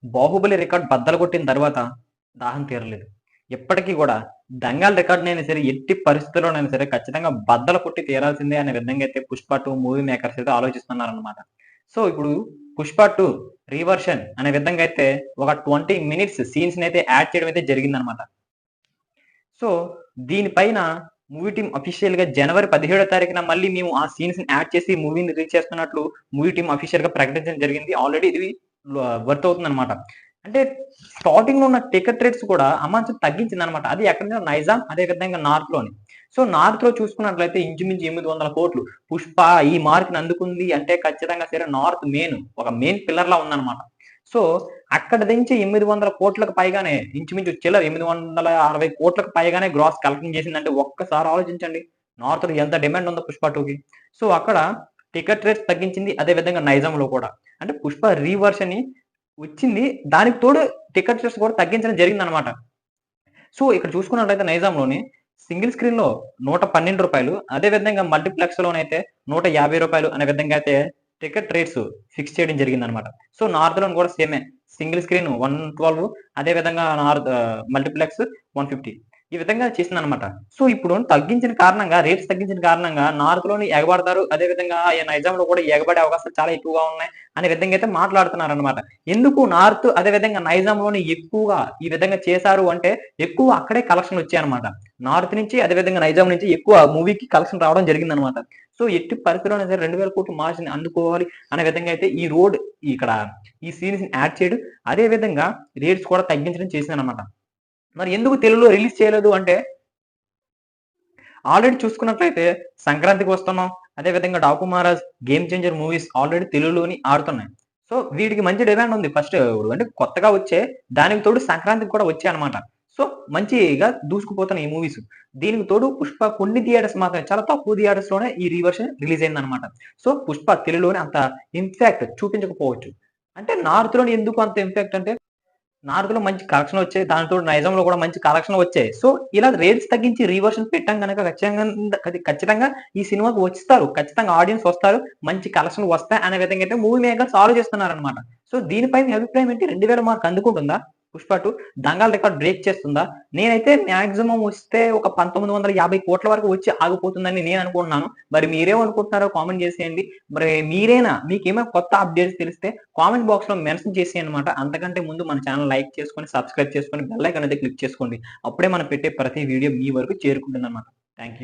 'Baahubali' record బద్దలు కొట్టిన తర్వాత దాహం తీరలేదు. ఇప్పటికి గూడా 'దంగల్' రికార్డ్‌నైనా సరే ఎట్టి పరిస్థితుల్లోనైనా సరే ఖచ్చితంగా బద్దలు కొట్టి తీరాల్సిందే అనే విధంగా అయితే 'పుష్ప 2' మూవీ మేకర్స్ అయితే ఆలోచిస్తున్నారనమాట. సో, ఇప్పుడు 'పుష్ప 2' రీవర్షన్ అనే విధంగా అయితే ఒక 20 మినిట్స్ సీన్స్‌నైతే యాడ్ చేయడం అయితే జరిగిందనమాట. సో, దీనిపైన మూవీ టీమ్ అఫీషియల్‌గా జనవరి 17 తారీఖున మళ్ళీ మేము ఆ సీన్స్‌ని యాడ్ చేసి మూవీని రిలీజ్ చేస్తున్నట్లు మూవీ టీమ్ అఫీషియల్‌గా ప్రకటించడం జరిగింది. ఆల్రెడీ ఇది వర్త్ అవుతుందనమాట. అంటే స్టార్టింగ్‌లో ఉన్న టికెట్ రేట్స్ కూడా అమాంతం తగ్గించిందనమాట. అది ఎక్కడ నైజాం అదే విధంగా నార్త్‌లోని. సో, నార్త్‌లో చూసుకున్నట్లయితే ఇంచుమించు 800,00,00,000 పుష్ప ఈ మార్క్‌ని అందుకుంది అంటే ఖచ్చితంగా సరే నార్త్ ఒక మెయిన్ పిల్లర్‌లా ఉందనమాట. సో, అక్కడ నుంచి 800,00,00,000కి పైగానే ఇంచుమించు చిల్లర 860,00,00,000కి పైగానే గ్రాస్ కలెక్షన్ చేసిందంటే ఒక్కసారి ఆలోచించండి. నార్త్‌లో ఎంత డిమాండ్ ఉందో 'పుష్ప 2'కి. సో, అక్కడ టికెట్ రేట్స్ తగ్గించింది. అదే విధంగా నైజాంలో కూడా. అంటే 'పుష్ప' రీవర్షన్‌ని వచ్చింది. దానికి తోడు టికెట్ రేట్స్ కూడా తగ్గించడం జరిగిందనమాట. సో, ఇక్కడ చూసుకున్నట్లయితే నైజాంలోని సింగిల్ స్క్రీన్‌లో రూ. 112 అదే విధంగా మల్టీప్లెక్స్‌లోనైతే రూ. 150 అనే విధంగా అయితే టికెట్ రేట్స్ ఫిక్స్ చేయడం జరిగిందనమాట. సో, నార్త్‌లోను కూడా సేమే. సింగిల్ స్క్రీన్ 112 అదే విధంగా మల్టీప్లెక్స్ 150 ఈ విధంగా చేసిందనమాట. సో, ఇప్పుడు రేట్స్ తగ్గించిన కారణంగా నార్త్‌లోని ఎగబడతారు. అదే విధంగా నైజాంలో కూడా ఎగబడే అవకాశాలు చాలా ఎక్కువగా ఉన్నాయి అనే విధంగా అయితే మాట్లాడుతున్నారనమాట. ఎందుకు నార్త్ అదే విధంగా నైజాంలోని ఎక్కువగా ఈ విధంగా చేశారు అంటే ఎక్కువ అక్కడే కలెక్షన్‌లొచ్చాయన్నమాట. నార్త్ నుంచి అదే విధంగా నైజాం నుంచి ఎక్కువ మూవీకి కలెక్షన్ రావడం జరిగిందన్నమాట. సో, ఎట్టి పరిస్థితిలోనైనా సరే 2,000,00,00,000 మార్జిన్ అందుకోవాలి అనే విధంగా అయితే ఇక్కడ ఈ సీరీస్‌ని యాడ్ చేయడం, అదే విధంగా రేట్స్ కూడా తగ్గించడం చేసిందన్నమాట. మరి ఎందుకు తెలుగులో రిలీజ్ చేయలేదు అంటే ఆల్రెడీ చూసుకున్నట్లయితే సంక్రాంతికి వస్తున్నాం. అదే విధంగా 'Daaku Maharaj', 'game changer' movies already తెలుగులోని ఆడుతున్నాయి. సో, వీటికి మంచి డిమాండ్ ఉంది. ఫస్ట్ అంటే కొత్తగా వచ్చే దానికి తోడు సంక్రాంతికి కూడా వచ్చాయన్నమాట. సో, మంచిగా దూసుకుపోతున్నాయి ఈ మూవీస్. దీనికి తోడు 'పుష్ప' కొన్ని థియేటర్స్ మాత్రమే చాలా తక్కువ థియేటర్స్‌లోనే ఈ రీవర్షన్ రిలీజ్ అయిందన్నమాట. సో, 'పుష్ప' తెలుగులోనే అంత ఇంపాక్ట్ చూపించకపోవచ్చు. అంటే నార్త్‌లోని ఎందుకు అంత ఇంపాక్ట్ అంటే నార్త్‌లో మంచి కలెక్షనొచ్చాయి. దానికి తోడు నైజాంలో కూడా మంచి కలెక్షనొచ్చాయి. సో, ఇలా రేట్స్ తగ్గించి రీవర్షన్ పెట్టాం గనక ఖచ్చితంగా ఈ సినిమాకి వస్తారు. ఖచ్చితంగా ఆడియన్స్ వస్తారు. మంచి కలెక్షన్‌లు వస్తాయి అనే విధంగా అయితే మూవీ మేకర్స్ ఆలోచిస్తున్నారనమాట. సో, దీనిపై మీ అభిప్రాయం ఏంటి? 2000 మార్క్ అందుకుంటుందా 'పుష్ప 2'? 'దంగల్' రికార్డ్ బ్రేక్ చేస్తుందా? నేనైతే మాక్సిమం వస్తే ఒక 1950,00,00,000 వరకు వచ్చి ఆగిపోతుందని నేను అనుకుంటున్నాను. మరి మీరేమనుకుంటున్నారో కామెంట్ చేసేయండి. మరి మీకేమైనా కొత్త అప్డేట్స్ తెలిస్తే కామెంట్ బాక్స్‌లో మెన్షన్ చేసేయన్నమాట. అంతకంటే ముందు మన ఛానెల్ లైక్ చేసుకొని, సబ్స్క్రైబ్ చేసుకొని, బెల్ ఐకాన్ అయితే క్లిక్ చేసుకోండి. అప్పుడే మనం పెట్టే ప్రతి వీడియో మీ వరకు చేరుకుంటుందన్నమాట. Thank you.